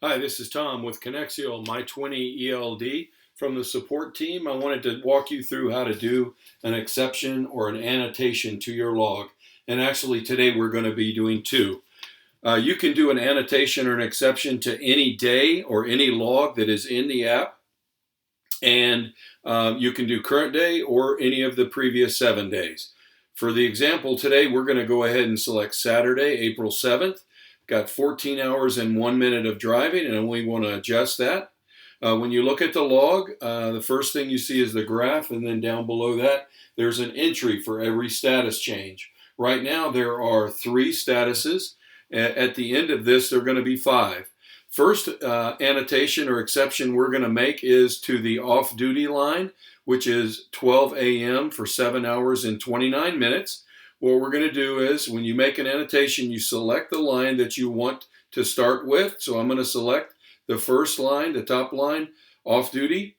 Hi, this is Tom with Connexio My 20 ELD from the support team. I wanted to walk you through how to do an exception or an annotation to your log. And actually today we're going to be doing two. You can do an annotation or an exception to any day or any log that is in the app. And you can do current day or any of the previous 7 days. For the example today, we're going to go ahead and select Saturday, April 7th. Got 14 hours and 1 minute of driving, and we want to adjust that. When you look at the log, the first thing you see is the graph, and then down below that, there's an entry for every status change. Right now, there are 3 statuses. At the end of this, there are going to be 5. First annotation or exception we're going to make is to the off-duty line, which is 12 a.m. for 7 hours and 29 minutes. What we're going to do is when you make an annotation, you select the line that you want to start with. So I'm going to select the first line, the top line, off duty.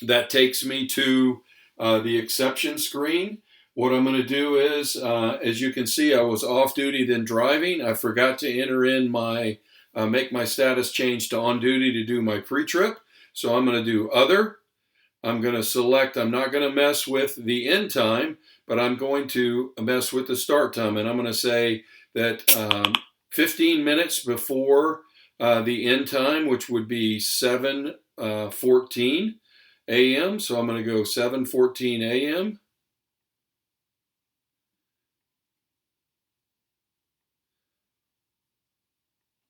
That takes me to the exception screen. What I'm going to do is, as you can see, I was off duty, then driving. I forgot to enter in my, make my status change to on duty to do my pre-trip. So I'm going to do other. I'm going to select, I'm not going to mess with the end time, but I'm going to mess with the start time. And I'm going to say that 15 minutes before the end time, which would be 7:14 a.m. So I'm going to go 7:14 a.m.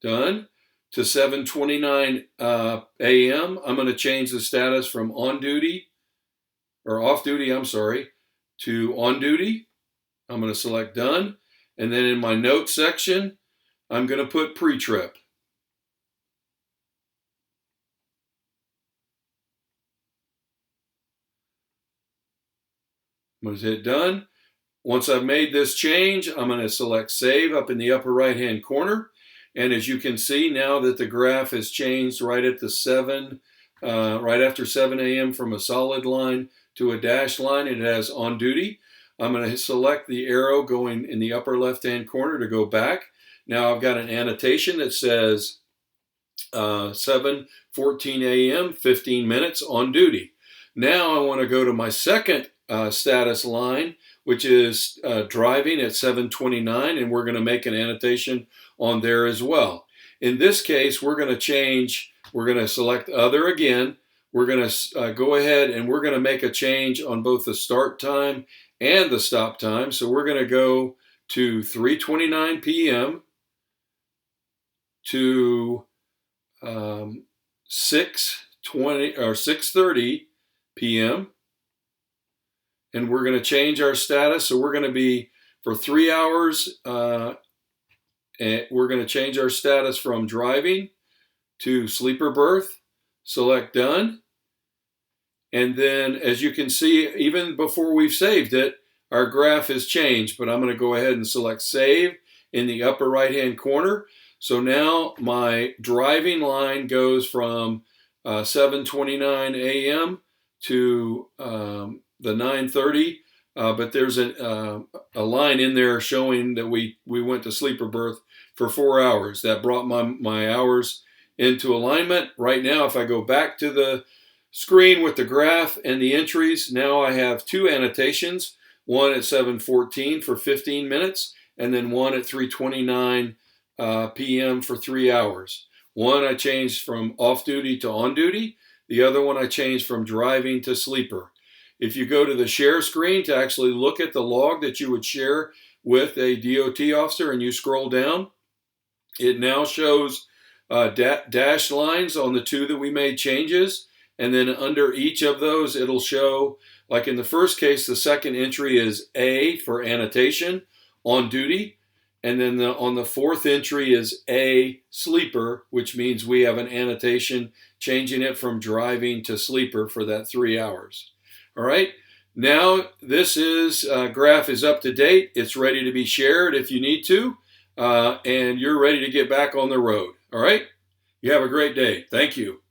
Done. To 7:29 a.m. I'm going to change the status from on duty, or off duty, I'm sorry, to on duty. I'm going to select done. And then in my notes section, I'm going to put pre-trip. I'm going to hit done. Once I've made this change, I'm going to select save up in the upper right hand corner. And as you can see now that the graph has changed right at the right after 7 a.m. from a solid line to a dashed line, it has on duty. I'm going to select the arrow going in the upper left hand corner to go back. Now I've got an annotation that says 7:14 a.m., 15 minutes on duty. Now I want to go to my second status line, which is driving at 7:29, and we're going to make an annotation on there as well. In this case, we're going to select other again. We're going to go ahead and we're going to make a change on both the start time and the stop time. So we're going to go to 3:29 p.m. to 6:20 or 6:30 p.m. and we're going to change our status. So we're going to be for 3 hours. And we're going to change our status from driving to sleeper berth. Select done. And then as you can see, even before we've saved it, our graph has changed. But I'm going to go ahead and select save in the upper right hand corner. So now my driving line goes from 7:29 a.m. to the 9:30. But there's a line in there showing that we went to sleeper berth for 4 hours. That brought my hours into alignment. Right now, if I go back to the screen with the graph and the entries, now I have 2 annotations, one at 7:14 for 15 minutes, and then one at 3:29 p.m. for 3 hours. One I changed from off duty to on duty. The other one I changed from driving to sleeper. If you go to the share screen to actually look at the log that you would share with a DOT officer and you scroll down, it now shows dashed lines on the 2 that we made changes. And then under each of those, it'll show, like in the first case, the second entry is A for annotation, on duty. And then on the fourth entry is A, sleeper, which means we have an annotation changing it from driving to sleeper for that 3 hours. All right, now this graph is up to date. It's ready to be shared if you need to, and you're ready to get back on the road. All right, you have a great day. Thank you.